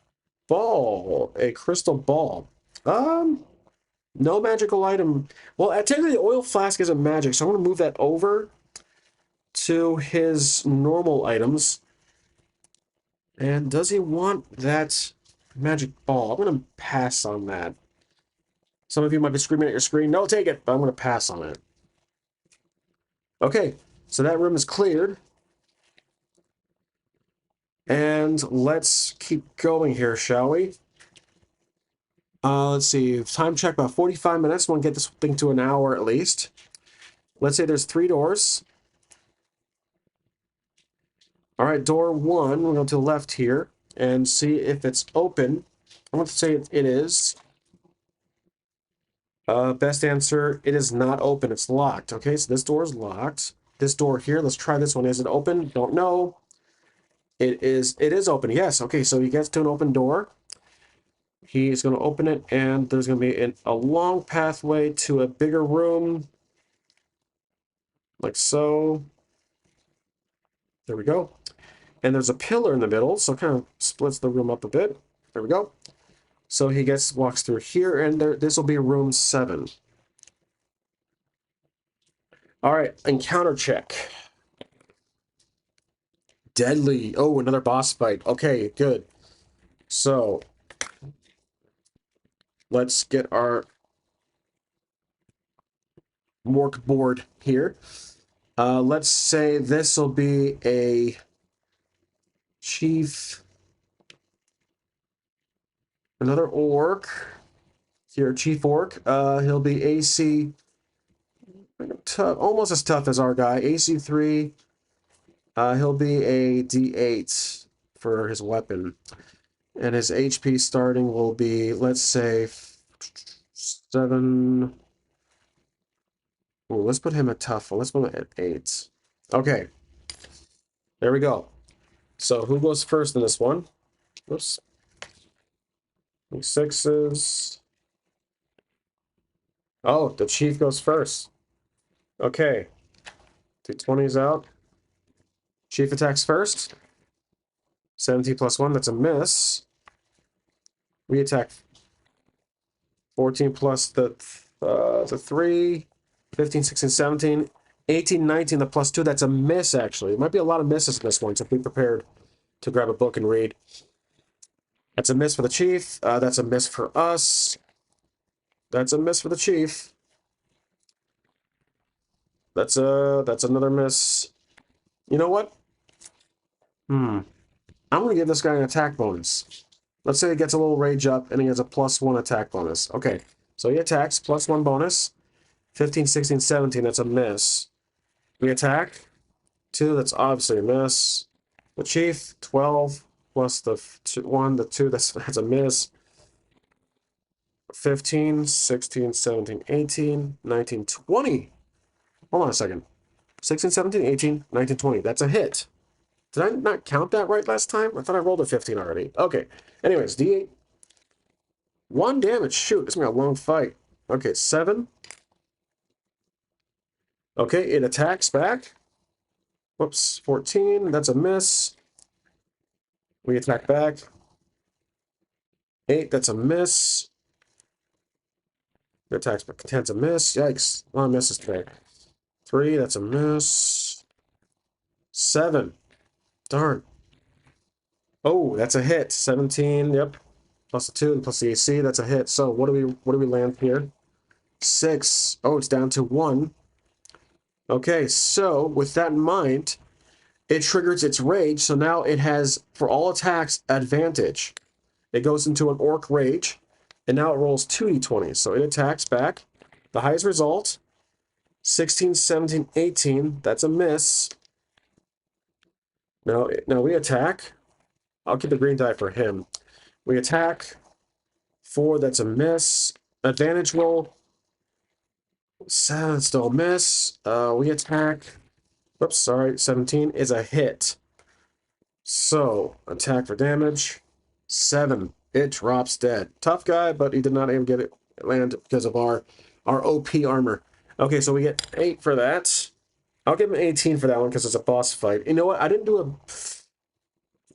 ball. A crystal ball. No magical item. Well, technically the oil flask isn't magic, so I'm going to move that over to his normal items. And does he want that magic ball? I'm going to pass on that. Some of you might be screaming at your screen, no, take it, but I'm going to pass on it. Okay, so that room is cleared. And let's keep going here, shall we? Let's see, time check about 45 minutes. We'll get this thing to an hour at least. Let's say there's 3 doors. All right, door 1, we'll go to the left here. and see if it's open. I'm going to say it is. Best answer, it is not open. It's locked. Okay, so this door is locked. This door here, let's try this one. Is it open? Don't know. It is open. Yes. Okay, so he gets to an open door. He's going to open it, and there's going to be a long pathway to a bigger room. Like so. There we go. And there's a pillar in the middle, so it kind of splits the room up a bit. There we go. So he walks through here, and this will be room 7. All right, encounter check. Deadly. Oh, another boss fight. Okay, good. So let's get our work board here. Let's say this will be a chief. Another orc. Here, chief orc. He'll be AC. Tough, almost as tough as our guy. AC 3. He'll be a D8 for his weapon. And his HP starting will be, let's say, 7. Ooh, let's put him at tough. Let's put him at 8. Okay. There we go. So who goes first in this one? Oops. 6s. Oh, the chief goes first. Okay. 220s out. Chief attacks first. 17 plus 1, that's a miss. We attack 14 plus the 3. 15, 16, 17. 18, 19, the plus 2, that's a miss, actually. It might be a lot of misses in this one, so be prepared to grab a book and read. That's a miss for the chief. That's a miss for us. That's a miss for the chief. That's another miss. You know what? I'm going to give this guy an attack bonus. Let's say he gets a little rage up and he has a +1 attack bonus. Okay, so he attacks, +1 bonus. 15, 16, 17, that's a miss. We attack. 2, that's obviously a miss. The chief, 12, plus the 1, the 2, that's a miss. 15, 16, 17, 18, 19, 20. Hold on a second. 16, 17, 18, 19, 20. That's a hit. Did I not count that right last time? I thought I rolled a 15 already. Okay. Anyways, D8. 1 damage. Shoot, it's going to be a long fight. Okay, 7. Okay, it attacks back. Whoops, 14. That's a miss. We attack back. 8, that's a miss. It attacks back. 10's a miss. Yikes. A lot of misses today. 3, that's a miss. 7. Darn. Oh, that's a hit. 17, yep. Plus the 2 and plus the AC, that's a hit. So what do we land here? 6. Oh, it's down to 1. Okay, so with that in mind, it triggers its rage, so now it has, for all attacks, advantage. It goes into an orc rage, and now it rolls 2d20s. So it attacks back. The highest result, 16, 17, 18, that's a miss. Now we attack. I'll keep the green die for him. We attack. 4, that's a miss. Advantage roll. 7, still a miss. We attack. Whoops, sorry. 17 is a hit. So, attack for damage. 7. It drops dead. Tough guy, but he did not even get it land because of our OP armor. Okay, so we get 8 for that. I'll give him 18 for that one because it's a boss fight. You know what? I didn't do a...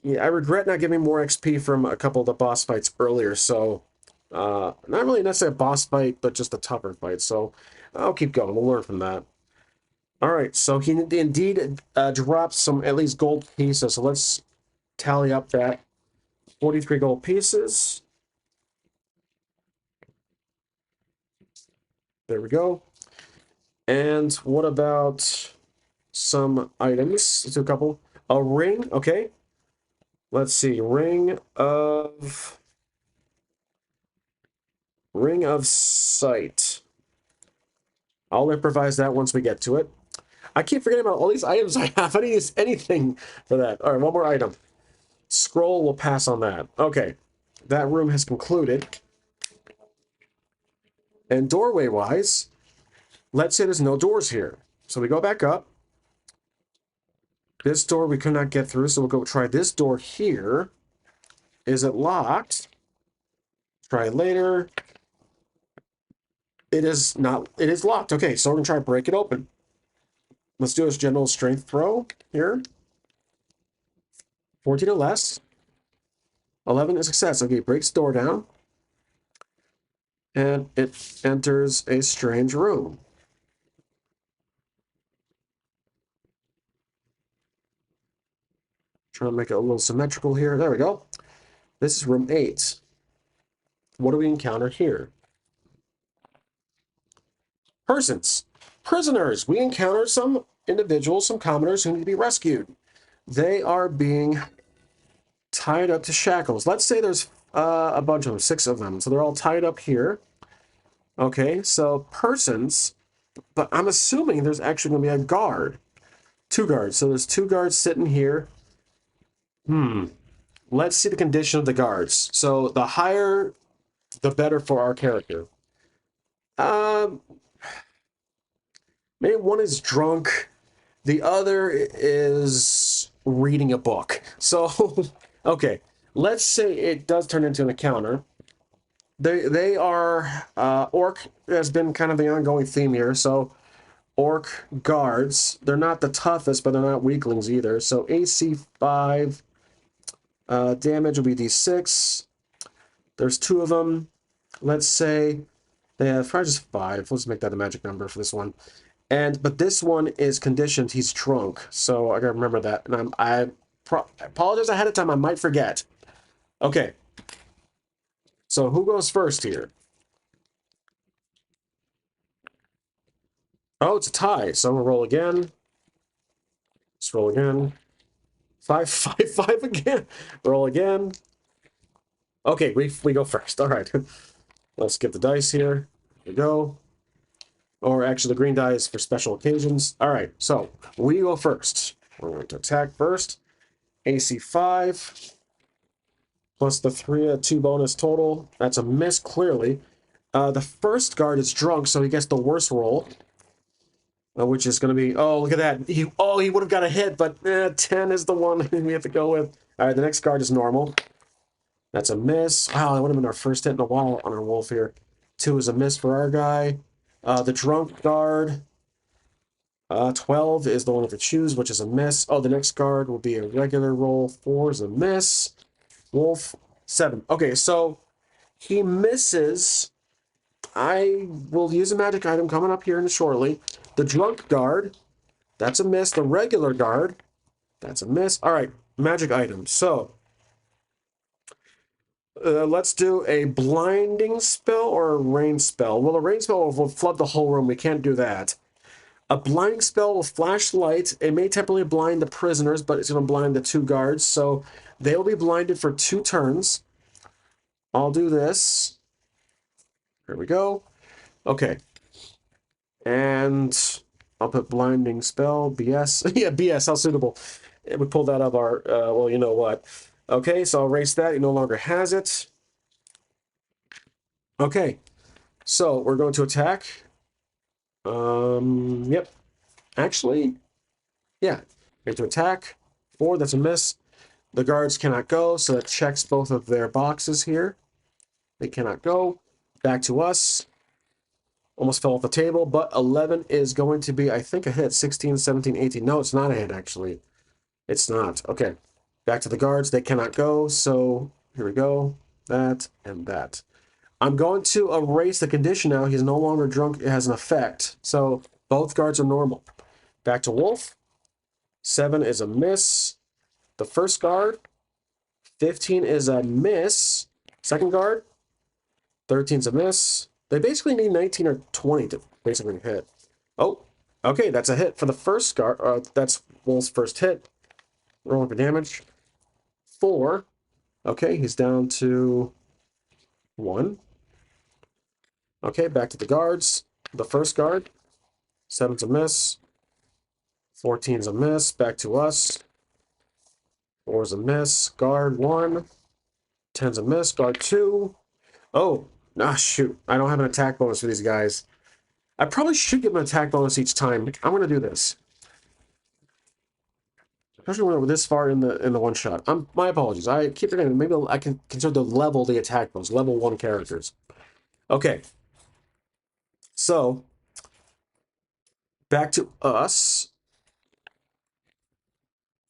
Yeah, I regret not giving more XP from a couple of the boss fights earlier, so... not really necessarily a boss fight, but just a tougher fight, so... I'll keep going. We'll learn from that. All right, so he indeed dropped some, at least, gold pieces. So let's tally up that. 43 gold pieces. There we go. And what about some items? Let's do a couple. A ring, okay. Let's see. Ring of Sight. I'll improvise that once we get to it. I keep forgetting about all these items I have. I didn't use anything for that. All right, one more item. Scroll, we'll pass on that. Okay, that room has concluded. And doorway-wise, let's say there's no doors here. So we go back up. This door we could not get through, so we'll go try this door here. Is it locked? Try it later. It is not. It is locked. Okay, so we're going to try to break it open. Let's do this general strength throw here. 14 or less. 11 is success. Okay, breaks the door down. And it enters a strange room. Trying to make it a little symmetrical here. There we go. This is room 8. What do we encounter here? Persons. Prisoners. We encounter some individuals, some commoners who need to be rescued. They are being tied up to shackles. Let's say there's a bunch of them, 6 of them. So they're all tied up here. Okay, so persons, but I'm assuming there's actually going to be a guard. 2 guards. So there's 2 guards sitting here. Let's see the condition of the guards. So the higher, the better for our character. Maybe one is drunk. The other is reading a book. So, okay, let's say it does turn into an encounter. They are, orc has been kind of the ongoing theme here. So, orc guards, they're not the toughest, but they're not weaklings either. So, AC 5, damage will be D6. There's 2 of them. Let's say they have probably just 5. Let's make that a magic number for this one. But this one is conditioned. He's drunk, so I gotta remember that. And I apologize ahead of time. I might forget. Okay. So who goes first here? Oh, it's a tie. So I'm gonna roll again. Let's roll again. 5, 5, 5 again. Roll again. Okay, we go first. All right. Let's get the dice here. Here we go. Or actually, the green die is for special occasions. All right, so we go first. We're going to attack first. AC 5 plus the 2 bonus total. That's a miss, clearly. The first guard is drunk, so he gets the worst roll, which is going to be, oh, look at that. He would have got a hit, but 10 is the one we have to go with. All right, the next guard is normal. That's a miss. Wow, that would have been our first hit in a while on our wolf here. 2 is a miss for our guy. The drunk guard, 12 is the one with the shoes, which is a miss. Oh, the next guard will be a regular roll. 4 is a miss. Wolf, 7. Okay, so he misses. I will use a magic item coming up here shortly. The drunk guard, that's a miss. The regular guard, that's a miss. All right, magic item. So let's do a blinding spell or a rain spell. Well, a rain spell will flood the whole room. We can't do that. A blinding spell will flash light. It may temporarily blind the prisoners, but it's going to blind the 2 guards. So they will be blinded for 2 turns. I'll do this. Here we go. Okay. And I'll put blinding spell, BS. Yeah, BS, how suitable. We pulled that out of our, well, you know what. Okay, so I'll erase that. He no longer has it. Okay, so we're going to attack. Yep. Actually, yeah. Going to attack. 4, that's a miss. The guards cannot go, so that checks both of their boxes here. They cannot go. Back to us. Almost fell off the table, but 11 is going to be, I think, a hit. 16, 17, 18. No, it's not a hit, actually. It's not. Okay. Back to the guards. They cannot go, so here we go. That and that. I'm going to erase the condition now. He's no longer drunk. It has an effect. So both guards are normal. Back to Wolf. 7 is a miss. The first guard. 15 is a miss. Second guard. 13 is a miss. They basically need 19 or 20 to basically hit. Oh, okay, that's a hit for the first guard. That's Wolf's first hit. Rolling for damage. 4. Okay, he's down to 1. Okay, back to the guards. The first guard. 7's a miss. 14's a miss. Back to us. 4 is a miss. Guard 1. 10's a miss. Guard 2. Oh, shoot. I don't have an attack bonus for these guys. I probably should give them an attack bonus each time. I'm going to do this. Especially when we're this far in the one shot. My apologies. I keep forgetting. Maybe I can consider to level the attack bonus. Level 1 characters. Okay. So, back to us.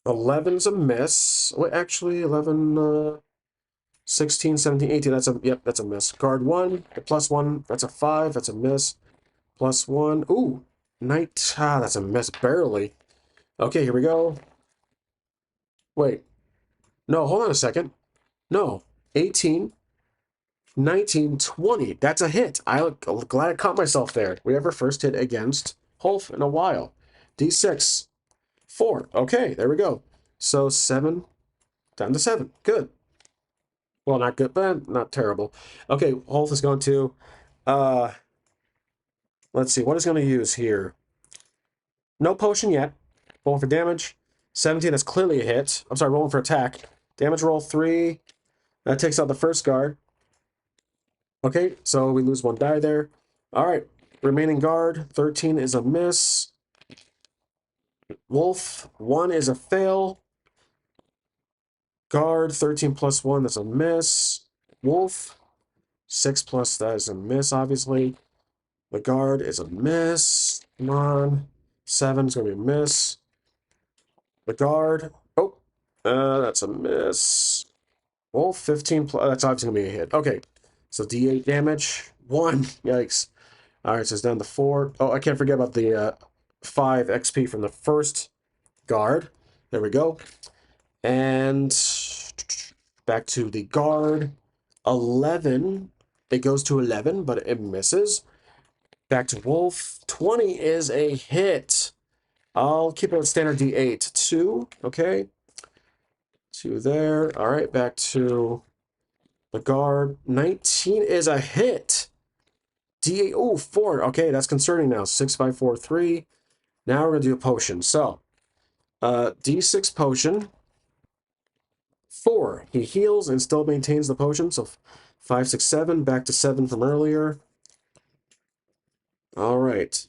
11's a miss. Wait, actually, 11, 16, 17, 18. That's a miss. Guard 1, the +1. That's a 5. That's a miss. +1. Ooh, Knight. That's a miss. Barely. Okay, here we go. Wait. No, hold on a second. No. 18, 19, 20. That's a hit. I'm glad I caught myself there. We have our first hit against Holf in a while. D6. 4. Okay, there we go. So 7 down to 7. Good. Well, not good, but not terrible. Okay, Holf is going to let's see, what is going to use here? No potion yet. Rolling for damage. 17, that's clearly a hit. I'm sorry, rolling for attack. Damage roll 3. That takes out the first guard. Okay, so we lose 1 die there. All right, remaining guard. 13 is a miss. Wolf, 1 is a fail. Guard, 13 plus 1, that's a miss. Wolf, 6 plus, that is a miss, obviously. The guard is a miss. Come on. 7 is going to be a miss. The guard, that's a miss. Wolf, 15 plus, that's obviously going to be a hit. Okay, so D8 damage. 1, yikes. All right, so it's down to 4. Oh, I can't forget about the 5 XP from the first guard. There we go. And back to the guard. 11. It goes to 11, but it misses. Back to Wolf. 20 is a hit. I'll keep it at standard D8. 2. Okay. 2 there. All right, back to the guard. 19 is a hit. D8. Oh, 4. Okay, that's concerning now. 6, 5, 4, 3. Now we're going to do a potion. So, D6 potion. 4. He heals and still maintains the potion. So 5, 6, 7. Back to 7 from earlier. All right.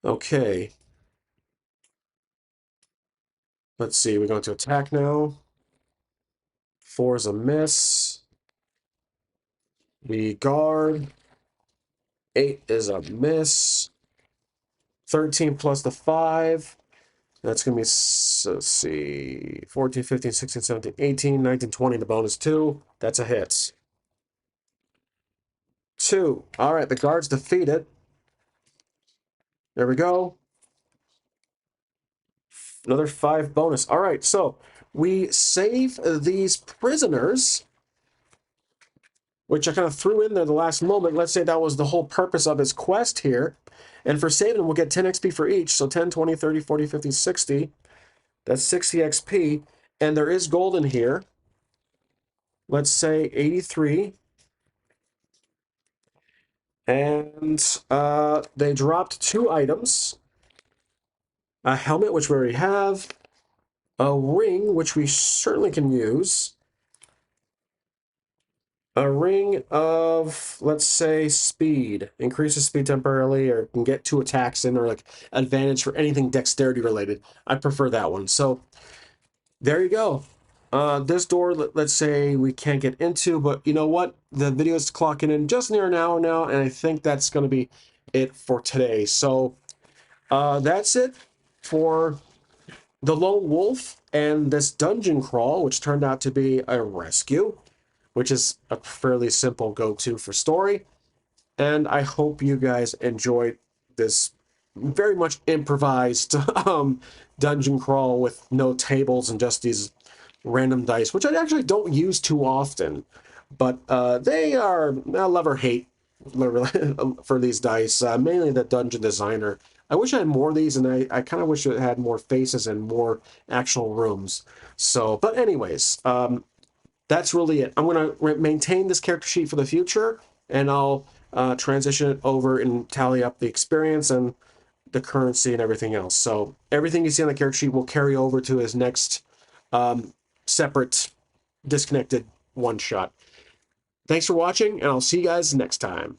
Okay. Let's see. We're going to attack now. 4 is a miss. We guard. 8 is a miss. 13 plus the 5. That's going to be, let's see, 14, 15, 16, 17, 18, 19, 20, the bonus 2. That's a hit. 2. All right, the guard's defeated. There we go. Another 5 bonus. All right, so we save these prisoners, which I kind of threw in there the last moment. Let's say that was the whole purpose of his quest here. And for saving them, we'll get 10 XP for each. So 10, 20, 30, 40, 50, 60. That's 60 XP. And there is gold in here. Let's say 83. And they dropped 2 items. A helmet, which we already have. A ring, which we certainly can use. A ring of, let's say, speed. Increases speed temporarily, or can get 2 attacks in, or like advantage for anything dexterity related. I prefer that one. So there you go. This door, let's say we can't get into, but you know what? The video is clocking in just near an hour now, and I think that's going to be it for today. So that's it for the Lone Wolf and this dungeon crawl, which turned out to be a rescue, which is a fairly simple go-to for story. And I hope you guys enjoyed this very much improvised dungeon crawl with no tables and just these random dice, which I actually don't use too often. But they are love or hate for these dice, mainly the dungeon designer. I wish I had more of these, and I kind of wish it had more faces and more actual rooms. So, but anyways, that's really it. I'm going to maintain this character sheet for the future, and I'll transition it over and tally up the experience and the currency and everything else. So everything you see on the character sheet will carry over to his next separate disconnected one-shot. Thanks for watching, and I'll see you guys next time.